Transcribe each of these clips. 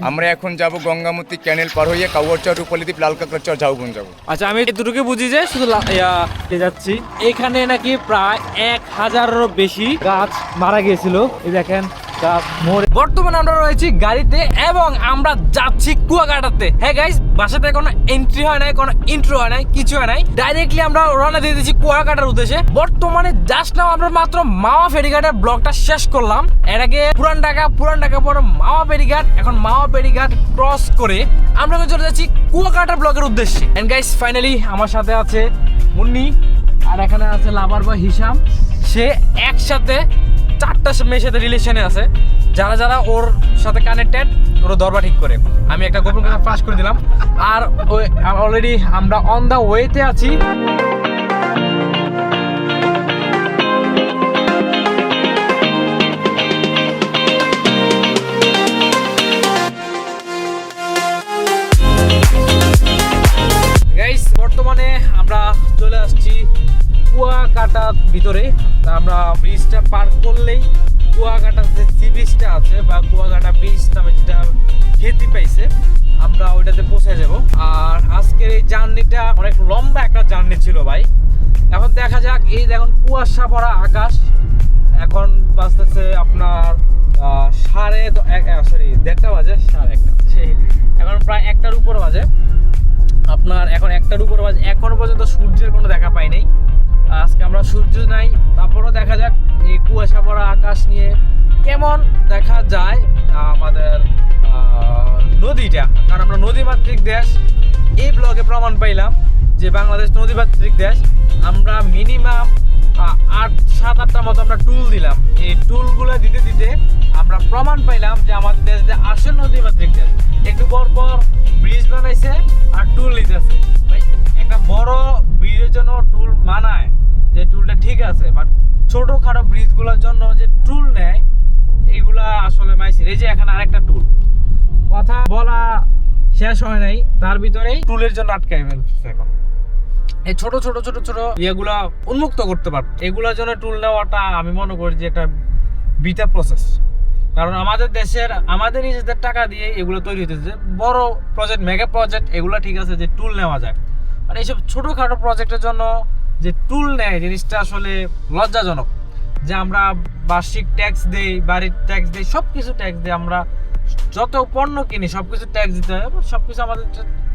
আমরা এখন যাব গঙ্গামতি ক্যানেল পার হয়ে কাউয়ারচর, রূপলীদ্বীপ, লালকাঁকড়াচর, ঝাউবন যাব। আচ্ছা, আমি এতটুকু বুঝি যে শুধু যাচ্ছি। এখানে নাকি প্রায় 1000-এরও বেশি গাছ মারা গিয়েছিল। এই দেখেন গাছ মরে। বর্তমানে আমরা রয়েছি গাড়িতে এবং আমরা যাচ্ছি কুয়াকাটাতে। হ্যাঁ গাইস, বাসাতে কোনো এন্ট্রি হয় নাই, কোনো ইন্ট্রো হয় নাই, কিছু হয় নাই। ডাইরেক্টলি আমরা রওনা দিয়ে দিয়েছি কুয়াকাটার উদ্দেশ্যে। বর্তমানে জাস্ট নাও আমরা মাত্র মাওয়া ফেরিঘাটের ব্লগটা শেষ করলাম। এর আগে পুরান ঢাকা পরে মাওয়া ফেরিঘাট, এখন মাওয়া ফেরিঘাট ক্রস করে আমরা চলে যাচ্ছি কুয়াকাটা ব্লগের উদ্দেশ্যে। এন্ড গাইস, ফাইনালি আমার সাথে আছে মুন্নি, আর এখানে আছে লাভার বয় হিসাম। সে একসাথে 4টা মেয়ের সাথে রিলেশনে আছে। যারা যারা ওর সাথে কানেক্টেড ওর দরবা ঠিক করে। আমি একটা গোপন কথা ফাঁস করে দিলাম। আর অলরেডি আমরা অন দা ওয়েতে আছি। বর্তমানে আমরা চলে আসছি কুয়াকাটার ভিতরে। আমরা ব্রিজটা পার করলেই কুয়াকাটার যে সি বিচটা আছে বা কুয়াকাটা ব্রিজ নামে যেটা খ্যাতি পাইছে, আমরা ওইটাতে পৌঁছে যাব। আর আজকের এই জার্নিটা অনেক লম্বা একটা জার্নি ছিল ভাই। এখন দেখা যাক, এই দেখুন কুয়াশা ভরা আকাশ। এখন বাজতেছে আপনার 1:30 বাজে, 1:30। এখন প্রায় 1টার উপর বাজে। আপনার এখন 1টার উপর বাজে, এখনো পর্যন্ত সূর্যের কোনো দেখা পাই নাই। আজকে আমরা সূর্য নাই, তারপরও দেখা যাক এই কুয়াশা ভরা আকাশ নিয়ে কেমন দেখা যায় আমাদের নদীটা। কারণ আমরা নদীমাতৃক দেশ, এই ব্লগে প্রমাণ পাইলাম যে বাংলাদেশ নদীমাতৃক দেশ। আমরা মিনিমাম 7-8টা মতো আমরা টুল দিলাম। এই টুলগুলো দিতে দিতে আমরা প্রমাণ পাইলাম যে আমাদের দেশ যে আসল নদীমাতৃক দেশ। একটু পর পর ব্রিজ বানাইছে আর টুল নিতেছে। একটা বড় ব্রিজের জন্য টুল মানায়, যে টুলটা ঠিক আছে, বাট ছোটখাটো ব্রিজগুলোর জন্য যে টুল নেয় এইগুলা আসলে মাইসির। এই যে এখানে আরেকটা টুল, কথা বলা শেষ হয় নাই, তার ভিতরেই টুলের জন্য আটকাই ফেলছে। এখন এই ছোট ছোট ছোট ছোট ইয়েগুলা উন্মুক্ত করতে পারত। এগুলোর জন্য টুল নেওয়াটা আমি মনে করি যে একটা বৃথা প্রসেস। কারণ আমাদের দেশের আমাদের নিজেদের টাকা দিয়ে এগুলো তৈরি হতেছে। বড় প্রজেক্ট, মেগা প্রজেক্ট, এগুলো ঠিক আছে যে টুল নেওয়া যায়, আর এইসব ছোটোখাটো প্রজেক্টের জন্য যে টুল নেয় জিনিসটা আসলে লজ্জাজনক। যে আমরা বার্ষিক ট্যাক্স দেই, বাড়ির ট্যাক্স দেই, সব কিছু ট্যাক্স দিই। আমরা যত পণ্য কিনি সব কিছু ট্যাক্স দিতে হয়, সব কিছু আমাদের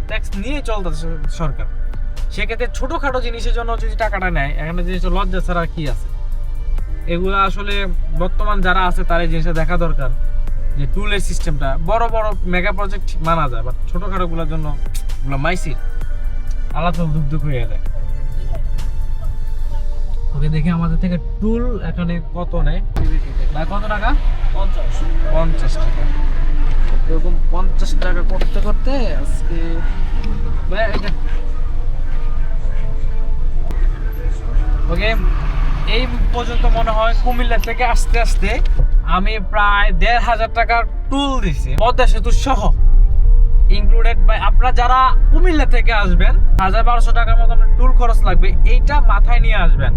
ট্যাক্স নিয়ে চলতেছে সরকার। সেক্ষেত্রে ছোটোখাটো জিনিসের জন্য যদি টাকাটা নেয়, এখানে জিনিস লজ্জা ছাড়া কি আছে? এগুলো আসলে বর্তমান যারা আছে তার এই জিনিসটা দেখা দরকার, যে টুলের সিস্টেমটা। বড় বড় মেগা প্রজেক্ট মানা যায়, বাট ছোটোখাটোগুলোর জন্য ওগুলো মাইসির আলাদা দুঃখ হয়ে যায়। ওকে, দেখে আমাদের থেকে টুল এখানে কত নেয়, কত টাকা? 50 টাকা। এরকম 50 টাকা করতে করতে আজকে ওকে, এই পর্যন্ত মনে হয় কুমিল্লা থেকে আসতে আসতে আমি প্রায় 1500 টাকার টুল দিছি, পদ্মা সেতু সহ ইনক্লুডেড। বাই আপনারা যারা কুমিল্লা থেকে আসবেন 1200 টাকার মতো আপনার টুল খরচ লাগবে। এইটা মাথায় নিয়ে আসবেন।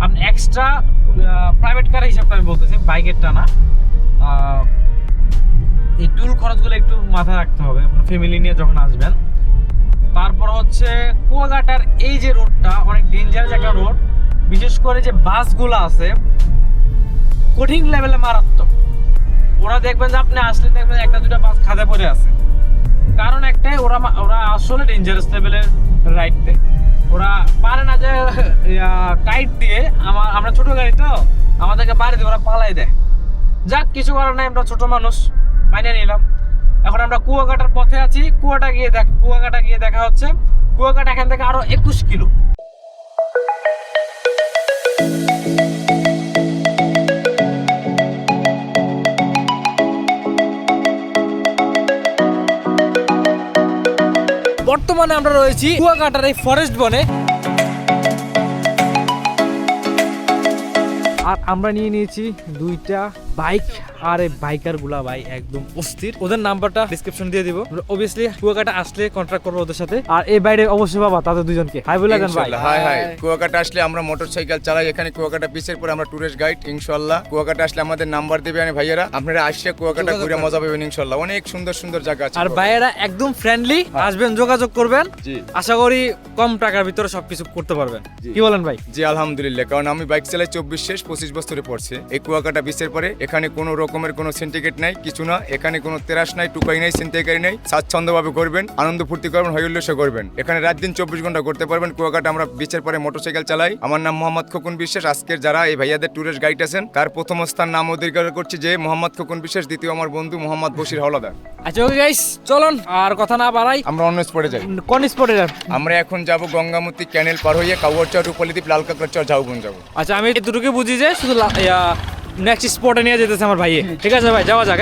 আপনি এক্সট্রা প্রাইভেট কার হিসাবটা আমি বলতেছি, বাইকেরটা না। এই টুল খরচগুলো একটু মাথায় রাখতে হবে আপনার ফ্যামিলি নিয়ে যখন আসবেন। তারপর হচ্ছে কুয়াকাটার এই যে রোডটা অনেক ডেঞ্জারাস একটা রোড। বিশেষ করে যে বাসগুলো আছে কঠিন লেভেলে মারাত্মক। ওরা দেখবেন যে আপনি আসলে দেখবেন 1-2টা বাস খাদে পড়ে আছে। কারণ একটাই, ওরা আসলে ডেঞ্জারাস লেভেলের রাইড দেয়। ওরা পারে না যে টাইট দিয়ে, আমরা ছোট গাড়ি তো আমাদেরকে বাড়ি দিয়ে ওরা পালাই দেয়। যাক, কিছু করার নাই, আমরা ছোট মানুষ, মাইনে নিলাম। এখন আমরা কুয়াকাটার পথে আছি। কুয়াকাটা গিয়ে দেখা হচ্ছে। কুয়াকাটা এখান থেকে আরো 21 কিলো। বর্তমানে আমরা রয়েছি কুয়াকাটার এই ফরেস্ট বনে। আর আমরা নিয়ে নিয়েছি 2টা বাইক আর এই বাইকার গুলা ভাই একদম অস্থির। ওদের নাম্বারটা ডিসক্রিপশন দিয়ে দিব। অবভিয়াসলি কুয়াকাটা আসলে কন্ট্যাক্ট করবো ওদের সাথে। আর এই বাইরে অবশ্যই বাবা তাদের দুজনকে হাই বলে দেন ভাই। High high. কুয়াকাটা আসলে আমরা মোটরসাইকেল চালাই, এখানে কুয়াকাটা বিচের পরে আমরা টুরিস্ট গাইড। ইনশাআল্লাহ কুয়াকাটা আসলে আমাদের নাম্বার দিবেন ভাইয়েরা, আপনারা আসলে কুয়াকাটা ঘুরে মজা পাবেন ইনশাআল্লাহ। অনেক সুন্দর সুন্দর জায়গা আছে। আর ভাইয়েরা একদম ফ্রেন্ডলি, আসবেন যোগাযোগ করবেন। জি। আশা করি কম টাকার ভিতরে সবকিছু করতে পারবেন। কি বলেন ভাই? জি আলহামদুলিল্লাহ, কারণ আমি বাইক চালাই 24 শেষ 25 বছরে পড়ছে এই কুয়াকাটা বিচের পরে। এখানে কোনো রকমের কোনো সিন্ডিকেট নাই, কিছু না। এখানে কোনো তেরাস নাই, টুকাই নাই, ছিনতাইকারী নাই। স্বাচ্ছন্দ্যভাবে করবেন, আনন্দ ফুর্তি করবেন, হই উল্লাস করবেন। এখানে রাত দিন 24 ঘন্টা করতে পারবেন। কুয়াকাটা আমরা বিচের পরে মোটরসাইকেল চালাই। আমার নাম মোহাম্মদ খোকন বিশ্বাস। আজকের যারা এই ভাইয়াদের ট্যুরিস্ট গাইড আছেন তার প্রথম স্থান নাম অধিকার করছি যে মোহাম্মদ খোকন বিশ্বাস, দ্বিতীয় আমার বন্ধু মোহাম্মদ বশির হাওলাদার। আচ্ছা ওকে গাইস, চলুন আর কথা না বাড়াই আমরা অন্য স্পটে যাই। কোন স্পটে যান? আমরা এখন যাব গঙ্গামতি ক্যানেল পার হয়ে কাউয়ারচর, রূপালীদ্বীপ, লালকাঁকড়াচর, ঝাউবন যাব। আচ্ছা আমি এতটুকু বুঝি যে শুধু নেক্সট স্পটে নিয়ে যেতেছে আমার ভাই। ঠিক আছে ভাই, যাওয়া যাক।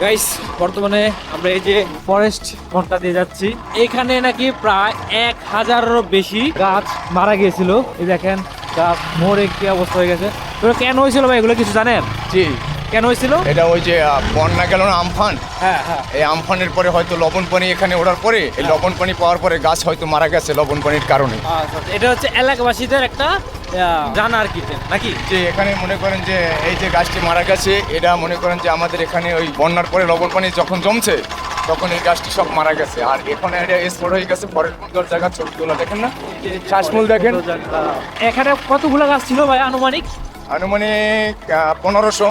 গাইস বর্তমানে আমরা এই যে ফরেস্ট ঘন্টা দিয়ে যাচ্ছি। এখানে নাকি প্রায় 1000-এরও বেশি গাছ মারা গিয়েছিল। এই দেখেন গাছ মরে কি অবস্থা হয়ে গেছে। এগুলো কেন হয়েছিল ভাই, এগুলো কিছু জানেন? জি। কেন হয়েছিল? এটা ওই যে বন্যা গেল না, আমফান। হ্যাঁ হ্যাঁ। এই আমফানের পরে হয়তো লবণ পানি এখানে ওঠার পরে এই লবণ পানি পাওয়ার পরে গাছ হয়তো মারা গেছে লবণ পানির কারণে। আচ্ছা, এটা হচ্ছে এলাকাবাসীদের একটা জানা আর কি নাকি? যে এখানে মনে করেন যে এই যে গাছটি মারা গেছে, এটা মনে করেন যে আমাদের এখানে ওই বন্যার পরে লবণ পানি যখন জমছে তখন এই গাছটি সব মারা গেছে। আর এখানে এটা স্পট হয়ে গেছে পরের সুন্দর জায়গা। ছবিগুলো দেখেন না, শ্বাসমূল দেখেন। এখানে কতগুলো গাছ ছিল ভাই আনুমানিক? আনুমানিক 1500।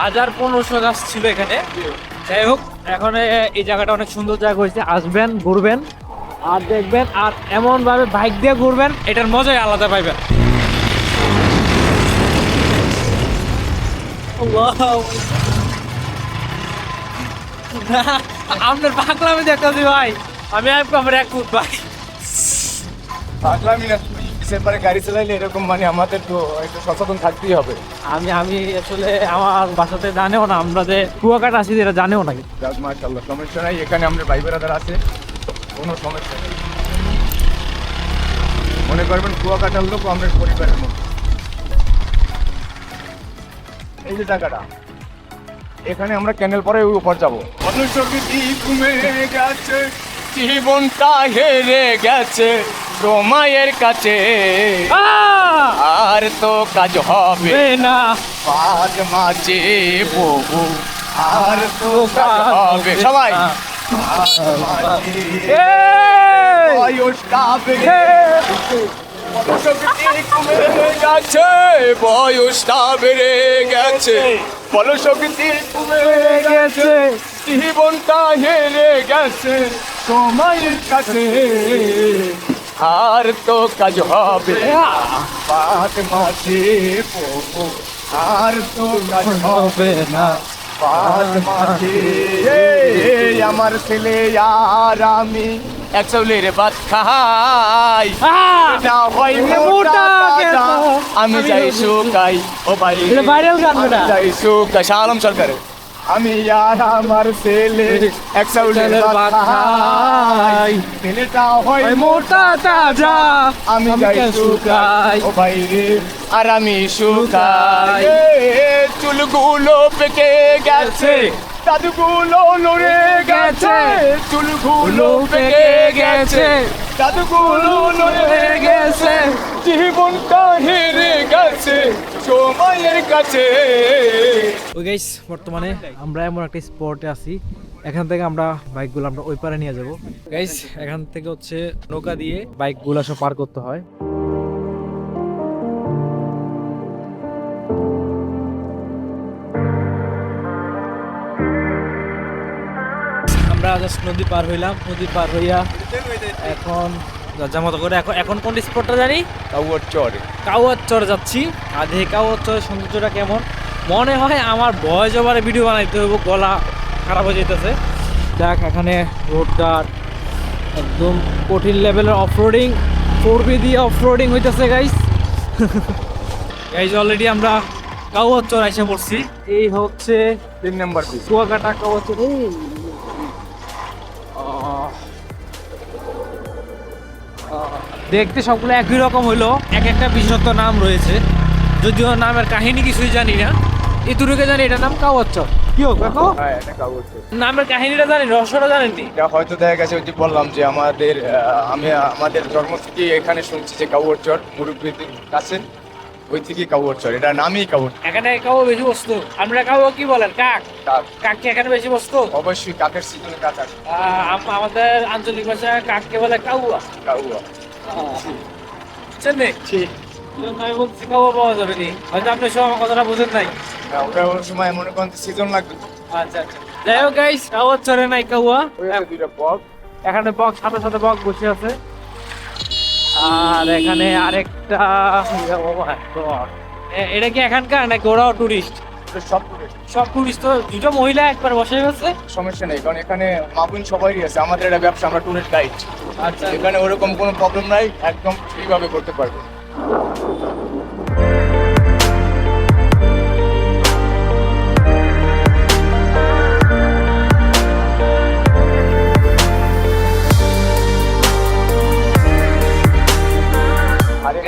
1500 গাছ ছিল এখানে। যাই হোক, এখন এই জায়গাটা অনেক সুন্দর জায়গা হয়েছে। আসবেন, ঘুরবেন আর দেখবেন, আর এমন ভাবে বাইক দিয়ে ঘুরবেন, এটার মজাই আলাদা পাইবেন। আপনার পাগলামি দেখতেছি ভাই, আমি আমার এক ফুট ভাই। পাগলামি না, বিশেষ করে গাড়ি চালাইলে এরকম মানে আমাদের তো একটু সচেতন থাকতেই হবে। আমি আসলে আমার বাসাতে জানেও না আমরা যে কুয়াকাটা আছি, এটা জানেও নাকি। মাশাআল্লাহ, সমস্যা নাই। এখানে আমাদের ভাই বেড়াদার আছে, কোনো সমস্যা নেই। মনে করবেন কুয়াকাটার লোক আমাদের পরিবারের মতো। এই যে জায়গাটা, এখানে আমরা ক্যানেল পরে উপর যাবো। অনুসঙ্গী ঘুমে গেছে, জীবনটা হেরে গেছে সময়ের কাছে, আর তো কাজ হবে না পাঁচ মাঝে বহু, আর তো কাজ হবে। সবাই বয়সটা বেড়ে গেছে, বয়সটা বেড়ে গেছে, বলশক্তি কমে গেছে, জীবনটা হেরে গেছে সময়ের কাছে, আর তো কাজ হবে পাঁচ মাঝে বহু, আর তো কাজ হবে না পাঁচ মাঝে। আমার ছেলে আর আমি এক চাউলের ভাত খাই, না হয় মোটা কাটা, আমি যাই শুকাই। ও ভাই ভাইরাল গান এটা। যাই শুকাই, শাহ আলম সরকারের। আমি আর আমার ছেলে এক চাউলের ভাত খাই, ছেলেটা হয় মোটা তাজা, আমি যাই শুকাই। ও ভাই রে, আর আমি শুকাই। চুলগুলো পেকে গেছে, দাদুগুলো লড়ে গেছে, চুলগুলো পেকে গেছে, দাদুগুলো লড়ে গেছে, জীবনটা হেরে গেছে সময়ের কাছে। ওই গাইস, বর্তমানে আমরা এমন একটা স্পটে আছি, এখান থেকে আমরা বাইকগুলো আমরা ওই পারে নিয়ে যাব। গাইস এখান থেকে হচ্ছে নৌকা দিয়ে বাইকগুলো সব পার করতে হয়। আমরা জাস্ট নদী পার হইলাম, নদী পার হইয়া এখন যার মতো করে এখন কোন স্পটটা জানি? কাউয়ারচর যাচ্ছি। আর দেখি কাউয়ারচরের সৌন্দর্যটা কেমন। মনে হয় আমার ভয়েস ওভারে ভিডিও বানাইতে হইব, গলা খারাপ হয়ে যেতেছে। দেখ এখানে রোডঘাট একদম কঠিন লেভেলের অফরোডিং, 4B দিয়ে অফরোডিং হইতেছে গাইস। গাইস অলরেডি আমরা কাউয়ারচর এসে পড়ছি। এই হচ্ছে 3 নাম্বার পিস কুয়াকাটা কাউয়ারচর। দেখতে সবগুলো একই রকম হইলো, এক একটা বিশেষত্ব নাম রয়েছে, যদিও নামের কাহিনী কিছুই জানি না। এতটুকু জানি এটার নাম কাওয়াচ্চর। কি হোক দেখো, হ্যাঁ এটা কাউচর। নামের কাহিনীটা জানি, রহস্যটা জানেন নি? এটা হয়তো দেখা গেছে ওই যে বললাম যে আমাদের জন্ম থেকে এখানে শুনছি যে কাউচর মুরব্বীদের কাছে, ওই থেকে কাউচর, এটা নামই কাউচর। এখানে কাও বেশি বস্তু, আমরা কাও কি বলেন কাক, কাক, কাক কি এখানে বেশি বস্তু? অবশ্যই কাকের সিজনে কাক আছে। আমাদের আঞ্চলিক ভাষায় কাককে বলে কাউয়া। কাউয়া। বুঝছেন নি? আমি বলছি কাউয়া পাওয়া যাবে নি, হয়তো আপনি সব আমার কথাটা বুঝেন নাই। হ্যাঁ, ওটা ওই সময় মনে করেন সিজন লাগবে। আচ্ছা আচ্ছা, যাই হোক গাইস, কাওয়াচ্চরে নাই কাউয়া। ওই যে দুইটা বক। এখানে বক, সাথে সাথে বক বসে আছে। আর এখানে আরেকটা, oh my God, এটা কি এখানকার নাকি ওরাও টুরিস্ট? ওটা সব tourist। সব টুরিস্ট তো, দুটো মহিলা একবার বসে গেছে। সমস্যা নেই, কারণ এখানে মাপুন সবারই আছে, আমাদের এটা ব্যবসা, আমরা ট্যুরিস্ট গাইড। আচ্ছা, এখানে ওরকম কোনো প্রবলেম নাই, একদম ফ্রিভাবে করতে পারবে।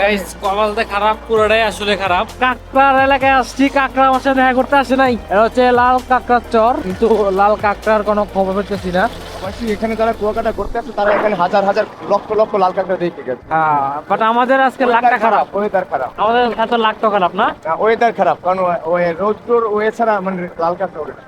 গাইস কপালটা খারাপ, পুরোটাই আসলে খারাপ। কাকড়ার এলাকায় আসছি, কাকড়া আমার সাথে দেখা করতে আসে নাই। এটা হচ্ছে লাল কাকড়ার চর, কিন্তু লাল কাকড়ার কোনো খবর পেতেছি না। অবশ্যই এখানে যারা কুয়াকাটা করতে আসে তারা এখানে হাজার হাজার লক্ষ লক্ষ লাল কাঁকড়া দেখে গেছে। হ্যাঁ, বাট আমাদের আজকে লাকটা খারাপ, ওয়েদার খারাপ। আমাদের এত লাকটা খারাপ না। ওয়েদার খারাপ, কারণ ওই রোদ টোর ওয়ে ছাড়া মানে লাল কাঁকড়া ওঠে না।